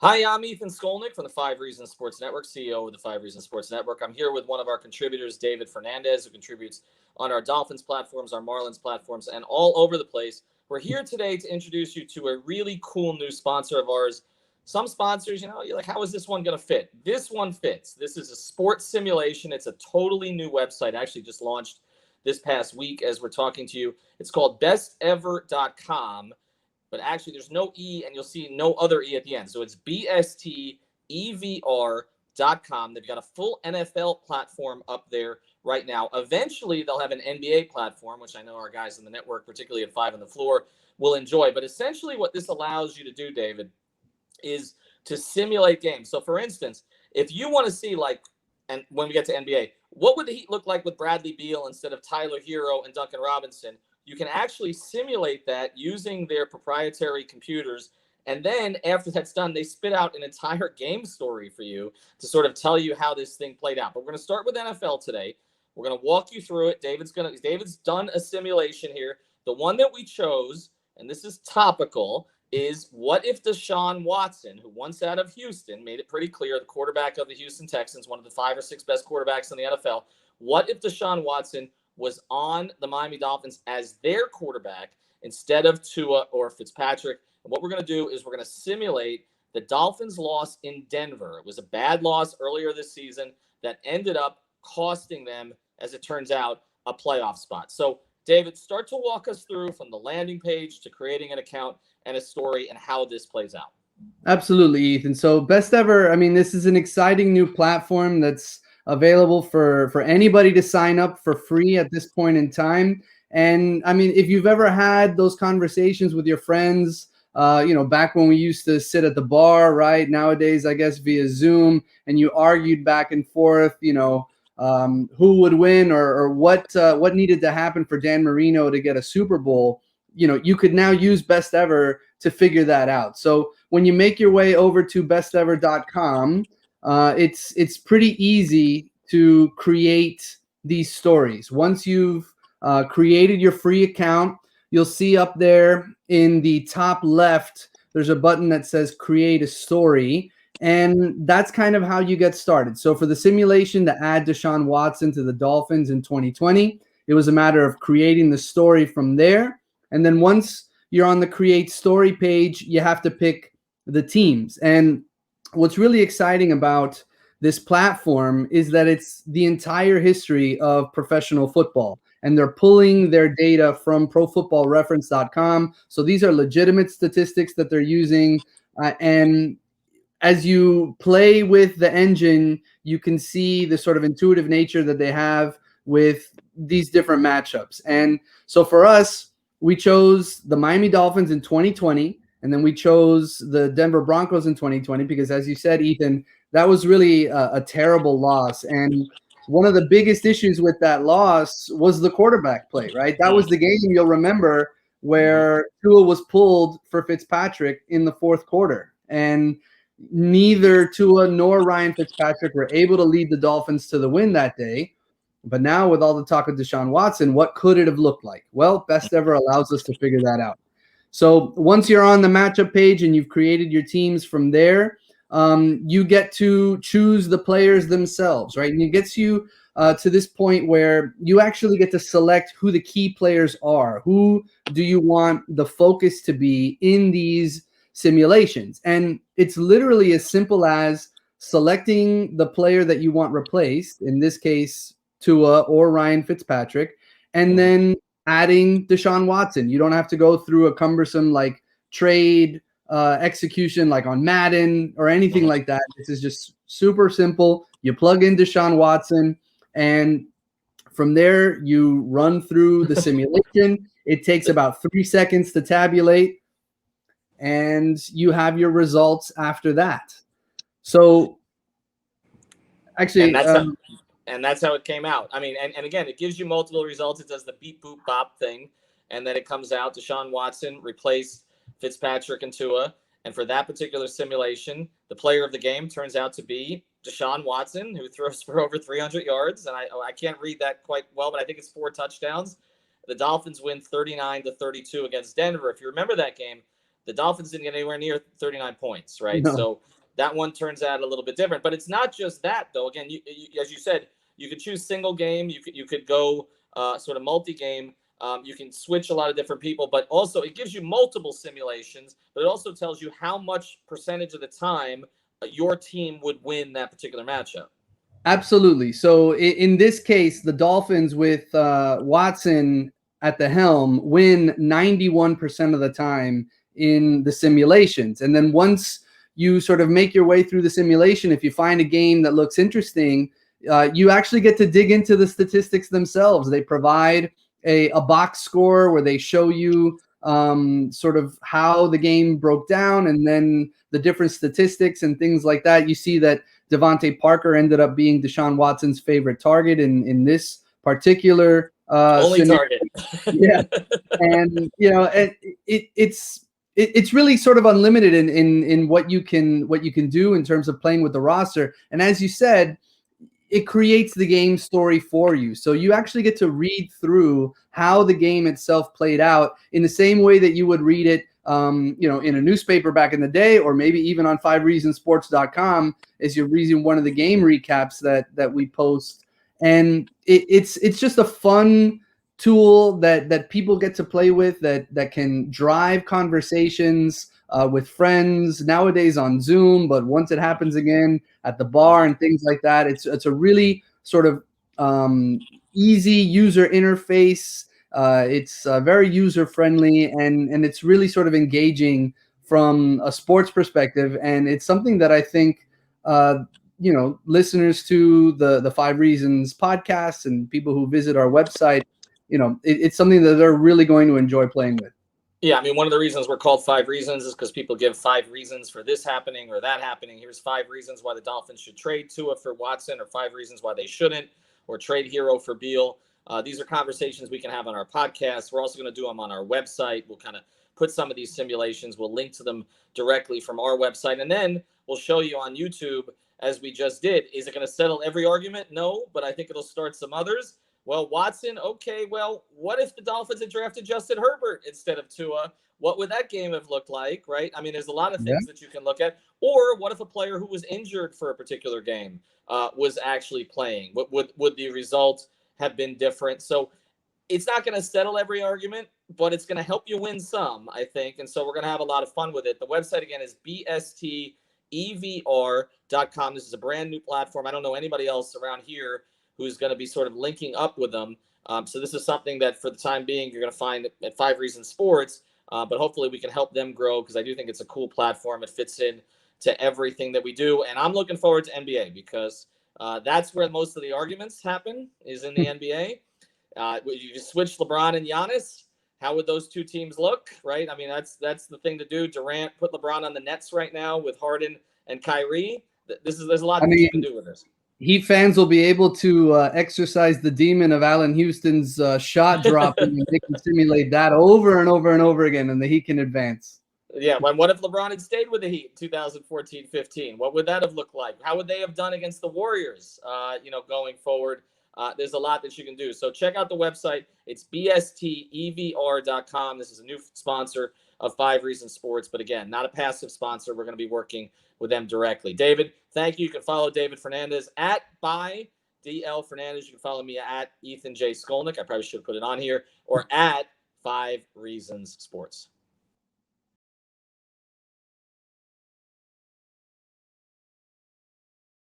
Hi, I'm Ethan Skolnick from the Five Reasons Sports Network, CEO of the Five Reasons Sports Network. I'm here with one of our contributors, David Fernandez, who contributes on our Dolphins platforms, our Marlins platforms, and all over the place. We're here today to introduce you to a really cool new sponsor of ours. Some sponsors, you're like, how is this one going to fit? This one fits. This is a sports simulation. It's a totally new website, actually just launched this past week as we're talking to you. It's called bestever.com. But actually there's no E and you'll see no other E at the end. So it's BSTEVR.com. They've got a full NFL platform up there right now. Eventually they'll have an NBA platform, which I know our guys in the network, particularly at Five on the Floor, will enjoy. But essentially what this allows you to do, David, is to simulate games. So for instance, if you want to see and when we get to NBA, what would the Heat look like with Bradley Beal instead of Tyler Hero and Duncan Robinson? You can actually simulate that using their proprietary computers. And then after that's done, they spit out an entire game story for you to sort of tell you how this thing played out. But we're going to start with NFL today. We're going to walk you through it. David's done a simulation here. The one that we chose, and this is topical, is what if Deshaun Watson, who once out of Houston, made it pretty clear, the quarterback of the Houston Texans, one of the 5 or 6 best quarterbacks in the NFL, what if Deshaun Watson was on the Miami Dolphins as their quarterback instead of Tua or Fitzpatrick? And what we're going to do is we're going to simulate the Dolphins' loss in Denver. It was a bad loss earlier this season that ended up costing them, as it turns out, a playoff spot. So, David, start to walk us through from the landing page to creating an account and a story and how this plays out. Absolutely, Ethan. So Best Ever, this is an exciting new platform that's available for anybody to sign up for free at this point in time. And if you've ever had those conversations with your friends, back when we used to sit at the bar, right? Nowadays, I guess via Zoom, and you argued back and forth, who would win or what needed to happen for Dan Marino to get a Super Bowl. You could now use Best Ever to figure that out. So when you make your way over to bestever.com, it's pretty easy to create these stories. Once you've created your free account, you'll see up there in the top left, there's a button that says create a story. And that's kind of how you get started. So for the simulation to add Deshaun Watson to the Dolphins in 2020, it was a matter of creating the story from there. And then once you're on the create story page, you have to pick the teams. And what's really exciting about this platform is that it's the entire history of professional football. And they're pulling their data from profootballreference.com. So these are legitimate statistics that they're using. And as you play with the engine, you can see the sort of intuitive nature that they have with these different matchups. And so for us, we chose the Miami Dolphins in 2020, and then we chose the Denver Broncos in 2020 because, as you said, Ethan, that was really a terrible loss. And one of the biggest issues with that loss was the quarterback play, right? That was the game you'll remember where Tua was pulled for Fitzpatrick in the fourth quarter. And neither Tua nor Ryan Fitzpatrick were able to lead the Dolphins to the win that day. But now with all the talk of Deshaun Watson, what could it have looked like? Well, Best Ever allows us to figure that out. So once you're on the matchup page and you've created your teams from there, you get to choose the players themselves, right? And it gets you to this point where you actually get to select who the key players are. Who do you want the focus to be in these simulations? And it's literally as simple as selecting the player that you want replaced, in this case, Tua or Ryan Fitzpatrick, and then adding Deshaun Watson. You don't have to go through a cumbersome trade execution like on Madden or anything like that. This is just super simple. You plug in Deshaun Watson, and from there you run through the simulation. It takes about 3 seconds to tabulate, and you have your results after that. So actually, and that's how it came out. And again, it gives you multiple results. It does the beep, boop, bop thing. And then it comes out Deshaun Watson replaced Fitzpatrick and Tua. And for that particular simulation, the player of the game turns out to be Deshaun Watson, who throws for over 300 yards. And I can't read that quite well, but I think it's 4 touchdowns. The Dolphins win 39-32 against Denver. If you remember that game, The Dolphins didn't get anywhere near 39 points, right? No. So that one turns out a little bit different. But it's not just that, though. Again, as you said, you could choose single game. You could go sort of multi-game. You can switch a lot of different people, but also it gives you multiple simulations, but it also tells you how much percentage of the time your team would win that particular matchup. Absolutely. So in this case, the Dolphins with Watson at the helm win 91% of the time in the simulations. And then once you sort of make your way through the simulation, if you find a game that looks interesting, you actually get to dig into the statistics themselves. They provide a box score where they show you sort of how the game broke down and then the different statistics and things like that. You see that Devontae Parker ended up being Deshaun Watson's favorite target in this particular only scenario. target. Yeah, and it's really sort of unlimited in what you can do in terms of playing with the roster. And as you said, it creates the game story for you. So you actually get to read through how the game itself played out in the same way that you would read it, in a newspaper back in the day, or maybe even on 5reasonsports.com as you're reading one of the game recaps that we post. And it's just a fun tool that people get to play with that can drive conversations with friends nowadays on Zoom, but once it happens again at the bar and things like that, it's a really sort of easy user interface. It's very user friendly, and it's really sort of engaging from a sports perspective. And it's something that I think listeners to the 5 Reasons podcast and people who visit our website, it's something that they're really going to enjoy playing with. Yeah, I mean, one of the reasons we're called 5 Reasons is because people give 5 reasons for this happening or that happening. Here's 5 reasons why the Dolphins should trade Tua for Watson, or 5 reasons why they shouldn't, or trade Hero for Beal. These are conversations we can have on our podcast. We're also going to do them on our website. We'll kind of put some of these simulations. We'll link to them directly from our website. And then we'll show you on YouTube, as we just did. Is it going to settle every argument? No, but I think it'll start some others. Well, Watson, okay, well, what if the Dolphins had drafted Justin Herbert instead of Tua? What would that game have looked like, right? I mean, there's a lot of things that you can look at. Or what if a player who was injured for a particular game was actually playing? What would the result have been different? So it's not going to settle every argument, but it's going to help you win some, I think. And so we're going to have a lot of fun with it. The website, again, is bstevr.com. This is a brand new platform. I don't know anybody else around here who's going to be sort of linking up with them. So this is something that for the time being, you're going to find at 5 Reasons Sports, but hopefully we can help them grow, because I do think it's a cool platform. It fits in to everything that we do. And I'm looking forward to NBA, because that's where most of the arguments happen, is in the NBA. You switch LeBron and Giannis. How would those two teams look, right? I mean, that's the thing to do. Durant put LeBron on the Nets right now with Harden and Kyrie. There's a lot you can do with this. Heat fans will be able to exercise the demon of Allen Houston's shot dropping, and they can simulate that over and over and over again, and the Heat can advance. Yeah, what if LeBron had stayed with the Heat in 2014-15? What would that have looked like? How would they have done against the Warriors, going forward? There's a lot that you can do. So check out the website. It's bstevr.com. This is a new sponsor of 5 Reasons Sports, but again, not a passive sponsor. We're going to be working with them directly. David, thank you. You can follow David Fernandez at @DL Fernandez. You can follow me at Ethan J. Skolnick. I probably should have put it on here, or at 5 Reasons Sports.